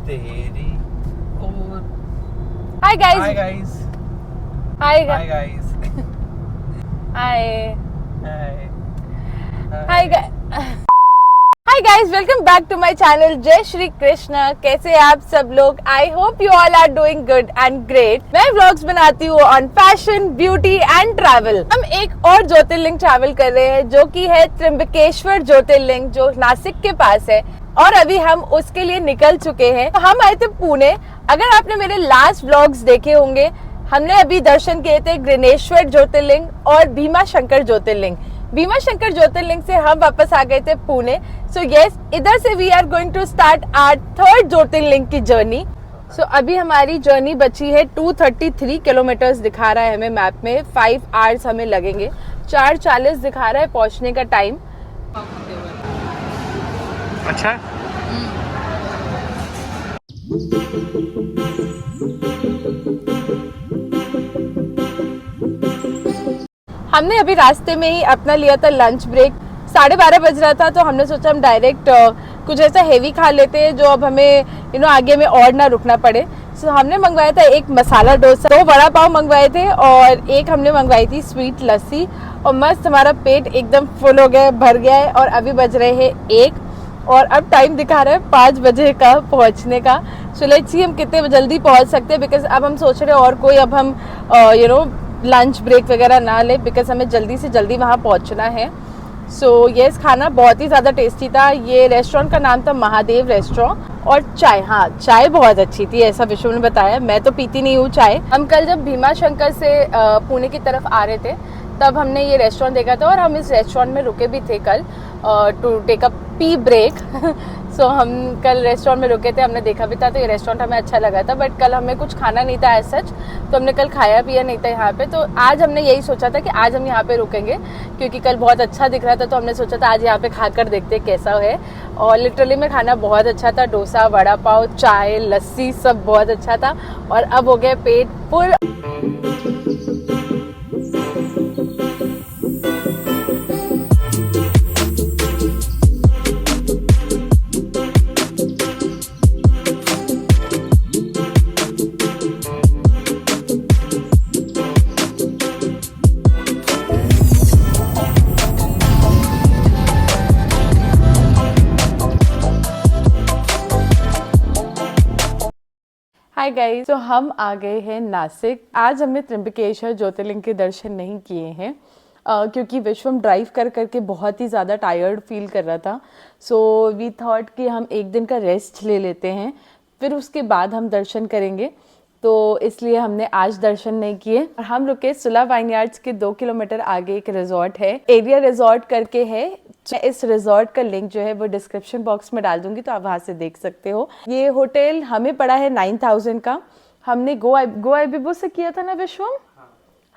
तेरी और hi guys hi guys hi hi guys hi hi hi guys welcome back to my channel जय श्री कृष्ण। कैसे हैं आप सब लोग? I hope you all are doing good and great. मैं व्लॉग्स बनाती हूँ on fashion, beauty and travel. हम एक और ज्योतिर्लिंग ट्रैवल कर रहे हैं जो कि है त्र्यंबकेश्वर ज्योतिर्लिंग, जो नासिक के पास है, और अभी हम उसके लिए निकल चुके हैं। हम आए थे पुणे। अगर आपने मेरे लास्ट व्लॉग्स देखे होंगे, हमने अभी दर्शन किए थे ग्रिनेश्वर ज्योतिर्लिंग और भीमा शंकर ज्योतिर्लिंग। भीमा शंकर ज्योतिर्लिंग से हम वापस आ गए थे पुणे। सो यस, इधर से we are going to start our third jyotirlinga की जर्नी। सो अभी हमारी जर्नी बची है 233 किलोमीटर्स दिखा रहा है हमें मैप में। 5 आवर्स हमें लगेंगे। 4:40 दिखा रहा है पहुंचने का टाइम। अच्छा हमने अभी रास्ते में ही अपना लिया था लंच ब्रेक। 12:30 बज रहा था, तो हमने सोचा हम डायरेक्ट कुछ ऐसा हेवी खा लेते हैं जो अब हमें आगे में और ना रुकना पड़े। सो हमने मंगवाया था एक मसाला डोसा, 2 वड़ा पाव मंगवाए थे और एक हमने मंगवाई थी स्वीट लस्सी। और मस्त हमारा पेट एकदम फुल हो गया है, भर गया है। और अभी बज रहे हैं 1 और अब टाइम दिखा रहा है 5 बजे का पहुंचने का। सो लेट्स सी हम कितने जल्दी पहुंच सकते हैं, बिकॉज अब हम सोच रहे हैं और कोई अब हम लंच ब्रेक वगैरह ना ले, बिकॉज हमें जल्दी से जल्दी वहाँ पहुँचना है। सो यस, खाना बहुत ही ज़्यादा टेस्टी था। ये रेस्टोरेंट का नाम था महादेव रेस्टोरेंट। और चाय, हाँ चाय बहुत अच्छी थी, ऐसा विश्व ने बताया। मैं तो पीती नहीं हूँ चाय। हम कल जब भीमा शंकर से पुणे की तरफ आ रहे थे, तब हमने ये रेस्टोरेंट देखा था और हम इस रेस्टोरेंट में रुके भी थे कल to take a pee break. So हम कल रेस्टोरेंट में रुके थे, हमने देखा भी था, तो ये रेस्टोरेंट हमें अच्छा लगा था। बट कल हमें कुछ खाना नहीं था एज सच, तो हमने कल खाया पिया नहीं था यहाँ पे। तो आज हमने यही सोचा था कि आज हम यहाँ पे रुकेंगे, क्योंकि कल बहुत अच्छा दिख रहा था। तो हमने सोचा था आज यहाँ पे खाकर देखते कैसा है। और लिटरली में खाना बहुत अच्छा था। डोसा, वड़ा पाव, चाय, लस्सी सब बहुत अच्छा था। और अब हो गया पेट फुल। हाय गाइस, तो हम आ गए हैं नासिक। आज हमने त्र्यंबकेश्वर ज्योतिर्लिंग के दर्शन नहीं किए हैं क्योंकि विश्वम ड्राइव कर करके बहुत ही ज़्यादा टायर्ड फील कर रहा था। सो वी थॉट कि हम एक दिन का रेस्ट ले लेते हैं, फिर उसके बाद हम दर्शन करेंगे। तो इसलिए हमने आज दर्शन नहीं किए। और हम रुके सुला वाइनयार्ड्स के 2 किलोमीटर आगे एक रिजॉर्ट है, एरिया रिजॉर्ट करके है। इस रिजॉर्ट का लिंक जो है वो डिस्क्रिप्शन बॉक्स में डाल दूंगी, तो आप वहां से देख सकते हो। ये होटल हमें पड़ा है 9,000 का। हमने गो आइबिबो से किया था ना विश्वम?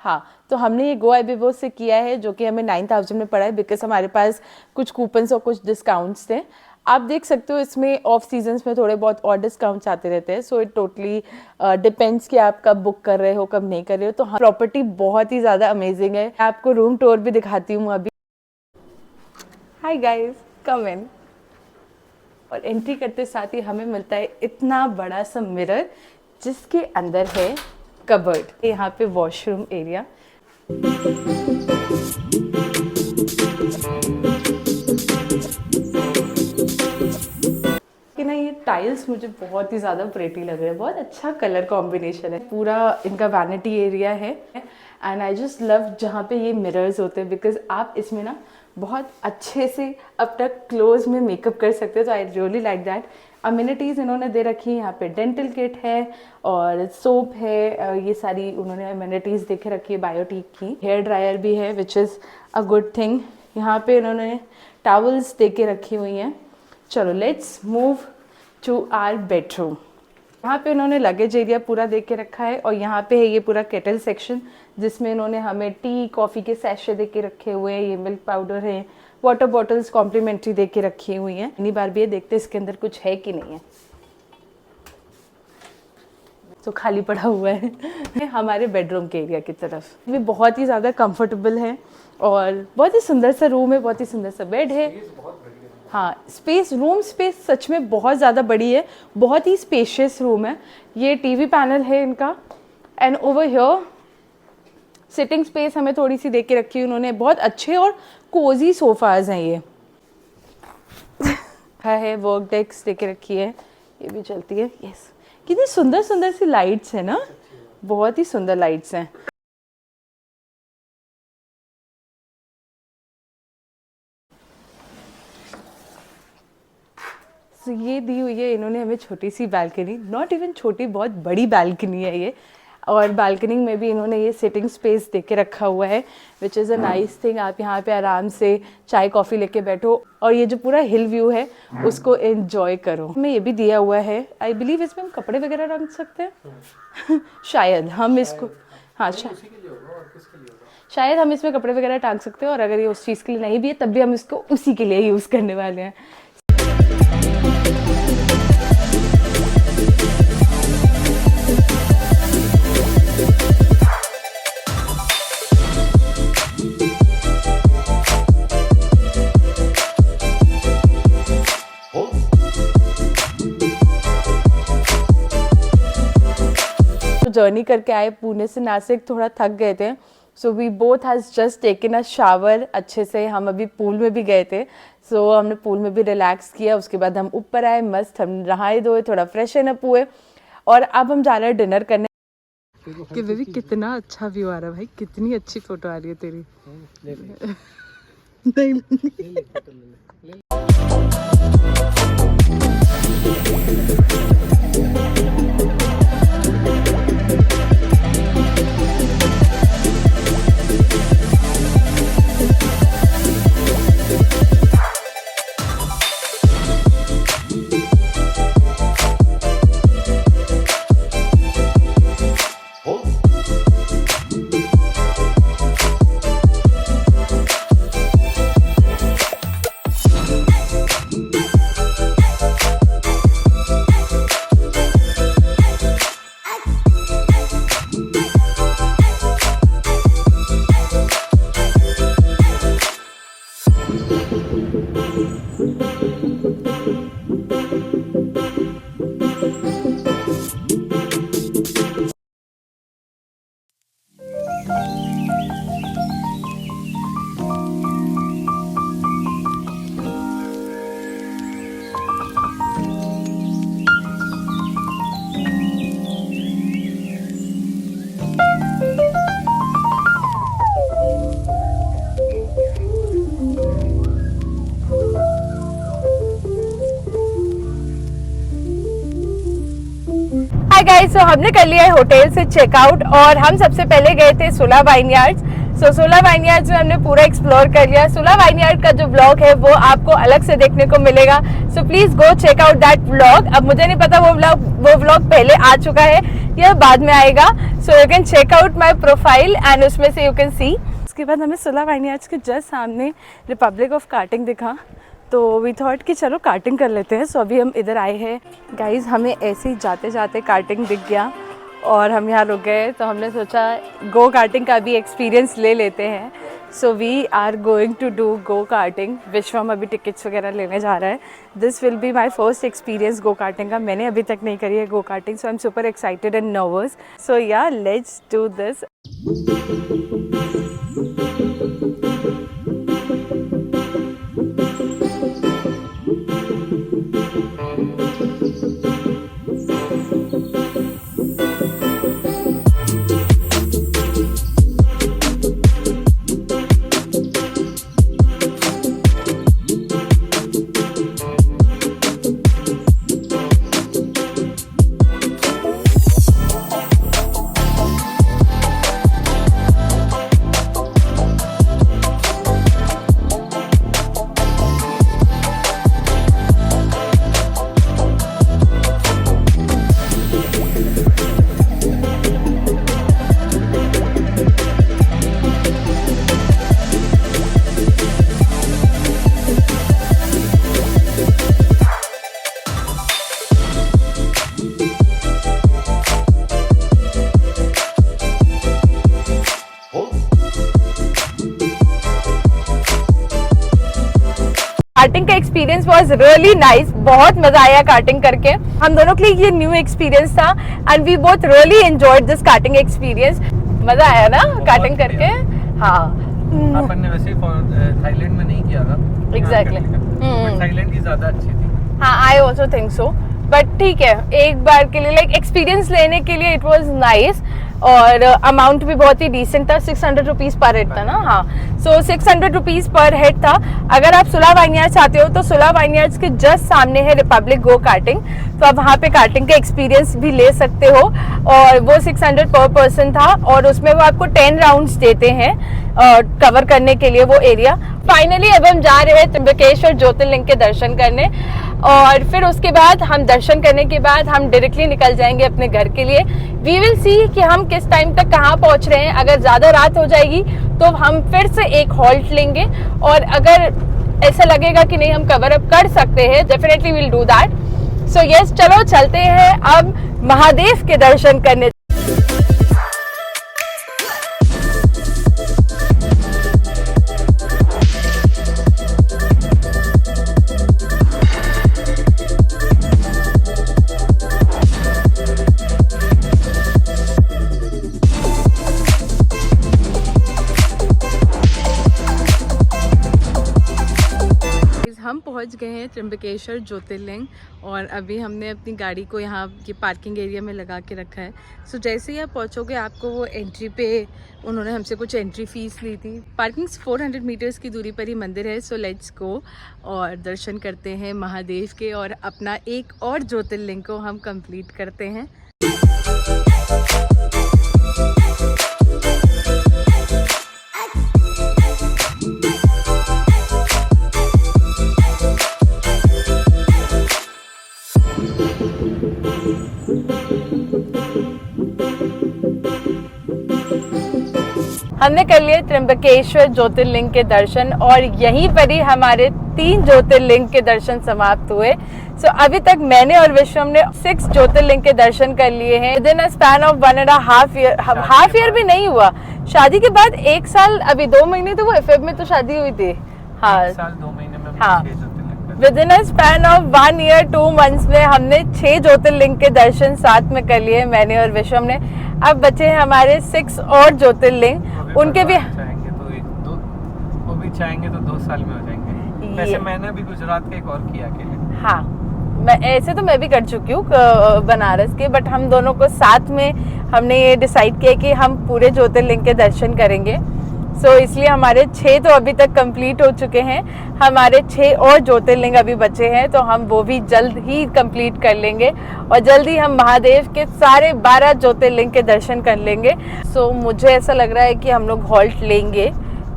हाँ, तो हमने ये गो आइबिबो से किया है, जो कि हमें 9,000 में पड़ा है, बिकॉज हमारे पास कुछ कूपन्स और कुछ डिस्काउंट्स थे। आप देख सकते हो इसमें ऑफ सीजन्स में थोड़े बहुत और डिस्काउंट्स आते रहते हैं। सो इट टोटली डिपेंड्स कि आप कब बुक कर रहे हो, कब नहीं कर रहे हो। तो हाँ, प्रॉपर्टी बहुत ही ज़्यादा अमेजिंग है। मैं आपको रूम टूर भी दिखाती हूँ अभी। हाय गाइस, कम इन। और एंट्री करते साथ ही हमें मिलता है इतना बड़ा सा मिरर, जिसके अंदर है कबर्ड। यहाँ पे वॉशरूम एरिया। कि ना, ये टाइल्स मुझे बहुत ही ज़्यादा प्रेटी लग रहे हैं। बहुत अच्छा कलर कॉम्बिनेशन है। पूरा इनका वैनिटी एरिया है। एंड आई जस्ट लव जहाँ पे ये मिरर्स होते हैं, बिकॉज आप इसमें ना बहुत अच्छे से अपना क्लोज में मेकअप कर सकते हो। तो I really like that. Amenities इन्होंने दे रखी है। यहाँ पे डेंटल किट है और सोप है। ये सारी उन्होंने अम्यूनिटीज़ दे के रखी है बायोटिक की। हेयर ड्रायर भी है, which is a good thing. यहाँ पे इन्होंने टॉवल्स दे के रखी हुई हैं। चलो let's move to our bedroom. यहाँ पे इन्होंने लगेज एरिया पूरा दे के रखा है। और यहाँ पे है ये पूरा केटल सेक्शन, जिसमें इन्होंने हमें टी कॉफ़ी के सैशे दे के रखे हुए हैं। ये मिल्क पाउडर है, वाटर बॉटल्स कॉम्प्लीमेंट्री दे के रखी हुई हैं। इतनी बार भी ये देखते हैं इसके अंदर कुछ है कि नहीं है। तो खाली पड़ा हुआ है। हमारे बेडरूम के एरिया की तरफ ये बहुत ही ज़्यादा कंफर्टेबल है और बहुत ही सुंदर सा रूम है, बहुत ही सुंदर सा बेड है। हाँ, रूम स्पेस सच में बहुत ज़्यादा बड़ी है, बहुत ही स्पेशियस रूम है। ये टीवी पैनल है इनका, and over here sitting space हमें थोड़ी सी दे के रखी है उन्होंने। बहुत अच्छे और कोजी सोफाज हैं ये। है वर्क डेस्क दे के रखी है, ये भी चलती है। यस, कितनी सुंदर सुंदर सी लाइट्स है ना, बहुत ही सुंदर लाइट्स हैं। तो ये दी हुई है इन्होंने हमें छोटी सी बालकनी, नॉट इवन छोटी, बहुत बड़ी बालकनी है ये। और बालकनी में भी इन्होंने ये सिटिंग स्पेस दे के रखा हुआ है, which is a nice thing. आप यहाँ पे आराम से चाय कॉफ़ी लेके बैठो और ये जो पूरा हिल व्यू है उसको एंजॉय करो। हमें ये भी दिया हुआ है, आई बिलीव इसमें हम कपड़े वगैरह रख सकते हैं। शायद हम इसको, हाँ शायद हम इसमें कपड़े वगैरह टांग सकते हैं, और अगर ये उस चीज़ के लिए नहीं भी है तब भी हम इसको उसी के लिए यूज़ करने वाले हैं। जर्नी करके आए पुणे से नासिक, थोड़ा थक गए थे, so we both has just taken a shower अच्छे से। हम अभी पूल में भी गए थे, सो हमने पूल में भी रिलैक्स किया। उसके बाद हम ऊपर आए, मस्त हम नहाए धोए, थोड़ा फ्रेशन अप हुए, और अब हम जा रहे हैं डिनर करने। कि बेबी कितना अच्छा व्यू आ रहा है भाई, कितनी अच्छी फोटो आ रही है तेरी। हाय गाइस, सो हमने कर लिया है होटल से चेकआउट, और हम सबसे पहले गए थे सुला वाइनयार्ड्स। सो सुला वाइनयार्ड्स में हमने पूरा एक्सप्लोर कर लिया। सुला वाइनयार्ड का जो व्लॉग है वो आपको अलग से देखने को मिलेगा, so please go check out that vlog. अब मुझे नहीं पता वो व्लॉग पहले आ चुका है या बाद में आएगा, so you can check out my profile and उसमें से यू कैन सी। उसके बाद हमें सुला वाइनयार्ड्स के जस्ट सामने रिपब्लिक ऑफ कार्टिंग दिखा, तो वी थॉट कि चलो कार्टिंग कर लेते हैं। सो अभी हम इधर आए हैं गाइज, हमें ऐसे ही जाते जाते कार्टिंग दिख गया और हम यहाँ रुक गए, तो हमने सोचा गो कार्टिंग का भी एक्सपीरियंस ले लेते हैं। So we are going to do go karting. Vishwam अभी टिकट्स वगैरह लेने जा रहा है। This will be my first experience go karting का, मैंने अभी तक नहीं करी है go karting, so I am super excited and nervous. So yeah let's do this. Karting का एक्सपीरियंस वाज रियली नाइस, बहुत मजा आया कार्टिंग करके। हम दोनों के लिए ये न्यू एक्सपीरियंस था and we both really enjoyed this karting experience. मजा आया ना कार्टिंग करके? हाँ, अपन ने वैसे थाईलैंड में नहीं किया था एग्जैक्टली। थाईलैंड की ज्यादा अच्छी थी। हाँ, I also think so, but ठीक है, एक बार के लिए लाइक एक्सपीरियंस लेने के लिए इट वाज नाइस। और अमाउंट भी बहुत ही डिसेंट था, 600 रुपीज पर हेड था ना। हाँ, सो 600 रुपीज पर हेड था। अगर आप सुला वाइनयार्ड्स आते हो तो सुला वाइनयार्ड्स के जस्ट सामने है रिपब्लिक गो कार्टिंग, तो आप वहाँ पे कार्टिंग का एक्सपीरियंस भी ले सकते हो। और वो 600 पर पर्सन था और उसमें वो आपको 10 राउंड्स देते हैं कवर करने के लिए वो एरिया। फाइनली अब हम जा रहे हैं त्र्यंबकेश्वर ज्योतिर्लिंग के दर्शन करने, और फिर उसके बाद हम दर्शन करने के बाद हम डायरेक्टली निकल जाएंगे अपने घर के लिए। वी विल सी कि हम किस टाइम तक कहाँ पहुंच रहे हैं। अगर ज्यादा रात हो जाएगी तो हम फिर से एक हॉल्ट लेंगे, और अगर ऐसा लगेगा कि नहीं हम कवर अप कर सकते हैं, definitely will do that. So yes, चलो चलते हैं अब महादेव के दर्शन करने। हम पहुंच गए हैं त्र्यंबकेश्वर ज्योतिर्लिंग, और अभी हमने अपनी गाड़ी को यहाँ ये पार्किंग एरिया में लगा के रखा है। सो जैसे ही आप पहुँचोगे आपको वो एंट्री पे उन्होंने हमसे कुछ एंट्री फीस ली थी। पार्किंग 400 मीटर्स की दूरी पर ही मंदिर है। सो लेट्स गो और दर्शन करते हैं महादेव के, और अपना एक और ज्योतिर्लिंग को हम कंप्लीट करते हैं। हमने कर लिए त्र्यंबकेश्वर ज्योतिर्लिंग के दर्शन, और यहीं पर ही हमारे 3 ज्योतिर्लिंग के दर्शन समाप्त हुए। सो अभी तक मैंने और विश्वम ने 6 ज्योतिर्लिंग के दर्शन कर लिए हैं with in a span of 1.5 year. Half year भी नहीं हुआ, शादी के बाद 1 साल, अभी 2 महीने तो वो फेब में तो शादी हुई थी। हाँ, 1 साल 2 महीने में हाँ, 6 jyotirlinga within a span of 1 year 2 months में हमने 6 ज्योतिर्लिंग के दर्शन साथ में कर लिए, मैंने और विश्वम ने। अब बचे हैं हमारे 6 और ज्योतिर्लिंग, उनके भी चाहेंगे तो वो भी चाहेंगे तो 2 साल में हो जाएंगे। वैसे मैंने भी गुजरात का एक और किया अकेले। हाँ, ऐसे तो मैं भी कर चुकी हूँ बनारस के, बट हम दोनों को साथ में हमने ये डिसाइड किया कि हम पूरे ज्योतिर्लिंग के दर्शन करेंगे। सो इसलिए हमारे 6 तो अभी तक कंप्लीट हो चुके हैं, हमारे 6 और ज्योतिर्लिंग अभी बचे हैं, तो हम वो भी जल्द ही कंप्लीट कर लेंगे, और जल्द ही हम महादेव के सारे 12 ज्योतिर्लिंग के दर्शन कर लेंगे। सो मुझे ऐसा लग रहा है कि हम लोग हॉल्ट लेंगे,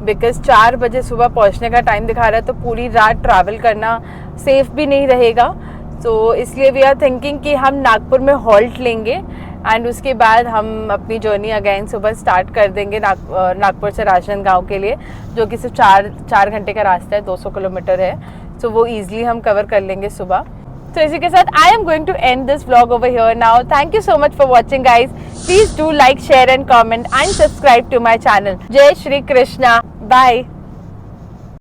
बिकॉज 4 बजे सुबह पहुंचने का टाइम दिखा रहा है, तो पूरी रात ट्रैवल करना सेफ भी नहीं रहेगा। तो इसलिए वी आर थिंकिंग कि हम नागपुर में हॉल्ट लेंगे, एंड उसके बाद हम अपनी जर्नी अगेन सुबह स्टार्ट कर देंगे नागपुर से राजनांदगांव के लिए, जो कि सिर्फ 4 घंटे का रास्ता है, 200 किलोमीटर है। तो वो ईजिली हम कवर कर लेंगे सुबह। तो इसी के साथ I am going to end this vlog over here now. Thank you so much for watching guys. Please do like, share and comment and subscribe to my channel. जय श्री कृष्णा, बाय।